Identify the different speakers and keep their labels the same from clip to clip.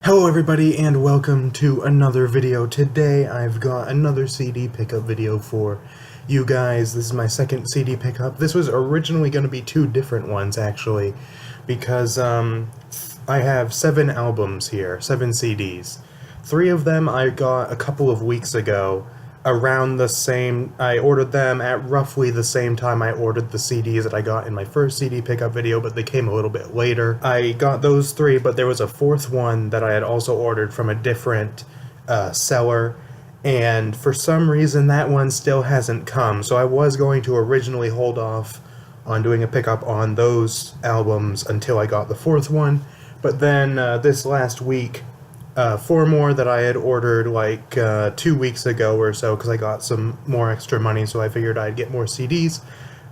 Speaker 1: Hello everybody and welcome to another video. Today I've got another CD pickup video for you guys. This is my second CD pickup. This was originally going to be two different ones actually, because I have 7 albums here, 7 CDs. 3 of them I got a couple of weeks ago. Around the same, I ordered them at roughly the same time I ordered the CDs that I got in my first CD pickup video, but they came a little bit later. I got those 3, but there was a 4th one that I had also ordered from a different seller, and for some reason that one still hasn't come, so I was going to originally hold off on doing a pickup on those albums until I got the 4th one, but then this last week, 4 more that I had ordered like 2 weeks ago or so, because I got some more extra money, so I figured I'd get more CDs.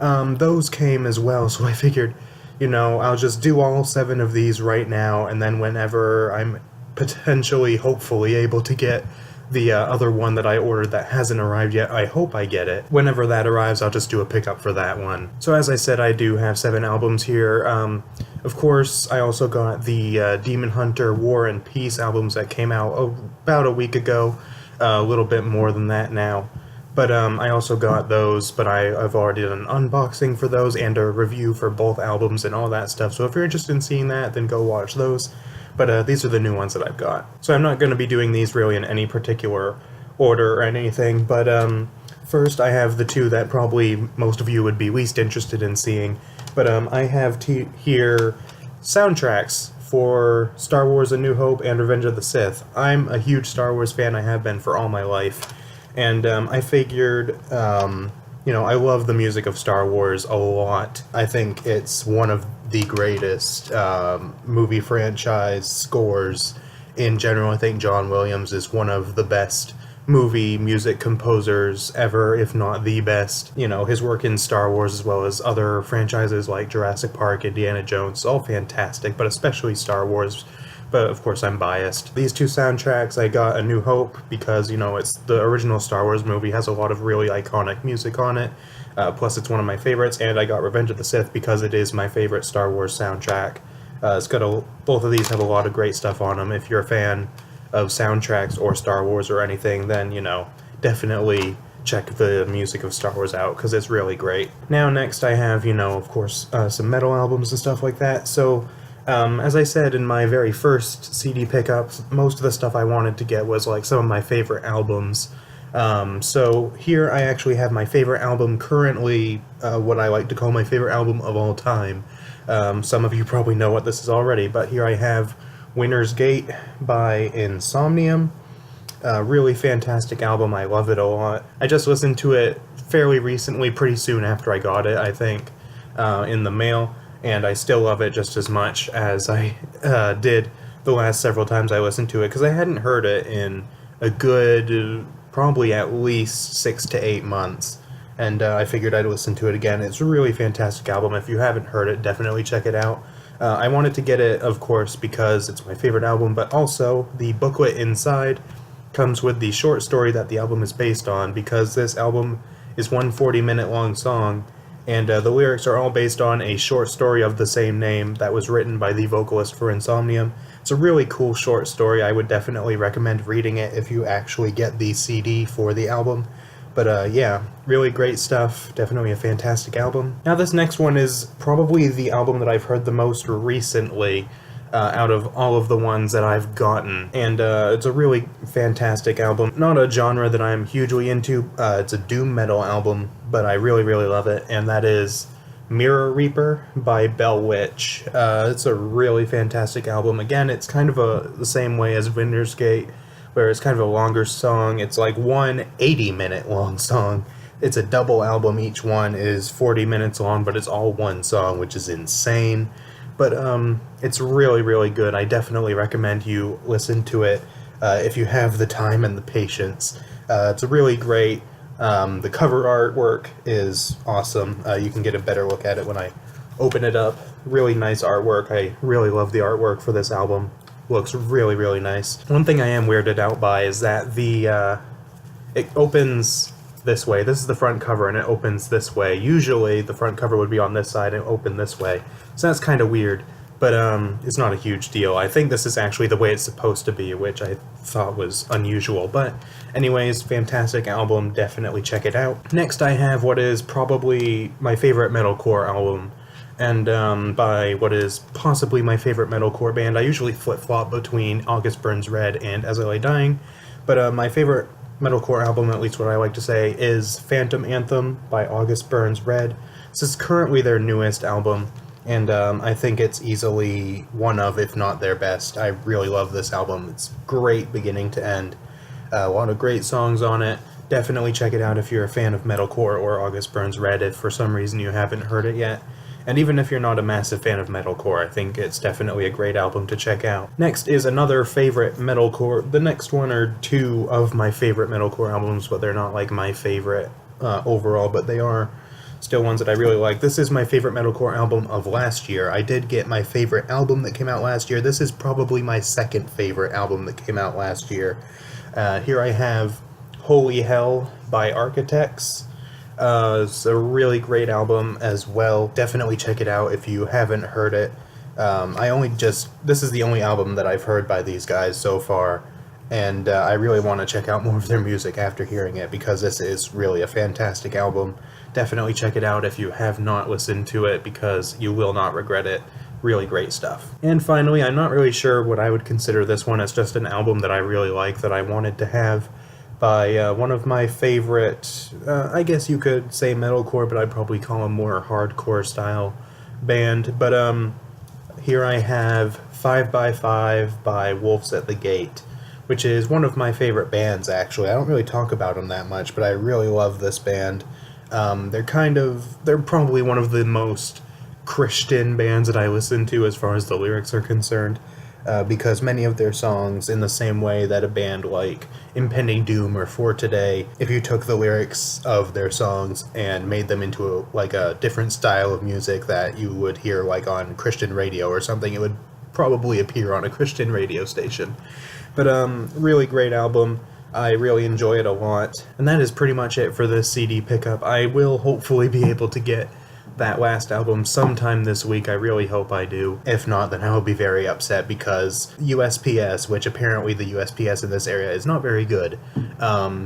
Speaker 1: Those came as well, so I figured, you know, I'll just do all 7 of these right now, and then whenever I'm potentially, hopefully, able to get the other one that I ordered that hasn't arrived yet, I hope I get it. Whenever that arrives, I'll just do a pickup for that one. So as I said, I do have 7 albums here. Of course, I also got the Demon Hunter War and Peace albums that came out about a week ago, a little bit more than that now. But I also got those, but I've already done an unboxing for those and a review for both albums and all that stuff, so if you're interested in seeing that, then go watch those. But these are the new ones that I've got. So I'm not going to be doing these really in any particular order or anything, but first I have the 2 that probably most of you would be least interested in seeing. But I have here soundtracks for Star Wars A New Hope and Revenge of the Sith. I'm a huge Star Wars fan, I have been for all my life, and I figured, you know, I love the music of Star Wars a lot. I think it's one of the greatest movie franchise scores in general. I think John Williams is one of the best movie music composers ever, if not the best. You know, his work in Star Wars as well as other franchises like Jurassic Park, Indiana Jones, all fantastic, but especially Star Wars. But of course I'm biased. These 2 soundtracks, I got A New Hope because, you know, it's the original Star Wars movie, has a lot of really iconic music on it, plus it's one of my favorites, and I got Revenge of the Sith because it is my favorite Star Wars soundtrack. Both of these have a lot of great stuff on them. If you're a fan of soundtracks or Star Wars or anything, then, you know, definitely check the music of Star Wars out, because it's really great. Now next I have, you know, of course, some metal albums and stuff like that, so as I said in my very first CD pickups, most of the stuff I wanted to get was like some of my favorite albums. So here I actually have my favorite album currently, what I like to call my favorite album of all time. Some of you probably know what this is already, but here I have Winter's Gate by Insomnium. Really fantastic album, I love it a lot. I just listened to it fairly recently, pretty soon after I got it, I think, in the mail. And I still love it just as much as I did the last several times I listened to it, because I hadn't heard it in a good, probably at least 6 to 8 months, and I figured I'd listen to it again. It's a really fantastic album. If you haven't heard it, definitely check it out. I wanted to get it, of course, because it's my favorite album, but also the booklet inside comes with the short story that the album is based on, because this album is one 40-minute long song, and the lyrics are all based on a short story of the same name that was written by the vocalist for Insomnium. It's a really cool short story. I would definitely recommend reading it if you actually get the CD for the album. But yeah, really great stuff. Definitely a fantastic album. Now this next one is probably the album that I've heard the most recently out of all of the ones that I've gotten, and it's a really fantastic album. Not a genre that I'm hugely into. It's a doom metal album, but I really, really love it, and that is Mirror Reaper by Bell Witch. It's a really fantastic album. Again, it's kind of the same way as Winter's Gate, where it's kind of a longer song. It's like one 80-minute long song. It's a double album. Each one is 40 minutes long, but it's all one song, which is insane. But it's really, really good. I definitely recommend you listen to it if you have the time and the patience. It's a really great. The cover artwork is awesome. You can get a better look at it when I open it up. Really nice artwork. I really love the artwork for this album. Looks really, really nice. One thing I am weirded out by is that it opens this way. This is the front cover, and it opens this way. Usually the front cover would be on this side and open this way, so that's kind of weird. but it's not a huge deal. I think this is actually the way it's supposed to be, which I thought was unusual. But anyways, fantastic album, definitely check it out. Next I have what is probably my favorite metalcore album, and by what is possibly my favorite metalcore band. I usually flip-flop between August Burns Red and As I Lay Dying, but my favorite metalcore album, at least what I like to say, is Phantom Anthem by August Burns Red. This is currently their newest album, and I think it's easily one of, if not their best. I really love this album. It's great beginning to end. A lot of great songs on it. Definitely check it out if you're a fan of metalcore or August Burns Red, if for some reason you haven't heard it yet. And even if you're not a massive fan of metalcore, I think it's definitely a great album to check out. Next is another favorite metalcore. The next one are two of my favorite metalcore albums, but they're not like my favorite overall, but they are still ones that I really like. This is my favorite metalcore album of last year. I did get my favorite album that came out last year. This is probably my second favorite album that came out last year. Here I have Holy Hell by Architects. It's a really great album as well. Definitely check it out if you haven't heard it. This is the only album that I've heard by these guys so far, and I really want to check out more of their music after hearing it, because this is really a fantastic album. Definitely check it out if you have not listened to it, because you will not regret it. Really great stuff. And finally, I'm not really sure what I would consider this one. It's just an album that I really like, that I wanted to have, by one of my favorite, I guess you could say metalcore, but I'd probably call them more hardcore style band. But here I have 5x5 by Wolves at the Gate, which is one of my favorite bands, actually. I don't really talk about them that much, but I really love this band. They're probably one of the most Christian bands that I listen to as far as the lyrics are concerned. Because many of their songs, in the same way that a band like Impending Doom or For Today, if you took the lyrics of their songs and made them into a different style of music that you would hear like on Christian radio or something, it would probably appear on a Christian radio station. But really great album. I really enjoy it a lot. And that is pretty much it for this CD pickup. I will hopefully be able to get that last album sometime this week. I really hope I do. If not, then I will be very upset, because USPS, which apparently the USPS in this area is not very good,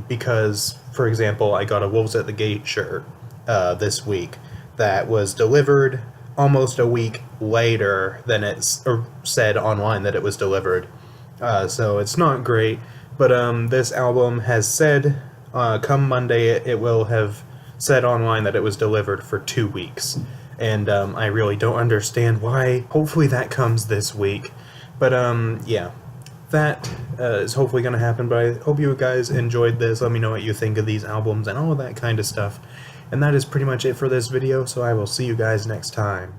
Speaker 1: because, for example, I got a Wolves at the Gate shirt this week that was delivered almost a week later than it's said online that it was delivered. So it's not great, but this album has said come Monday it will have said online that it was delivered for 2 weeks, and I really don't understand why. Hopefully that comes this week, but yeah, that is hopefully going to happen. But I hope you guys enjoyed this. Let me know what you think of these albums and all of that kind of stuff, and that is pretty much it for this video, so I will see you guys next time.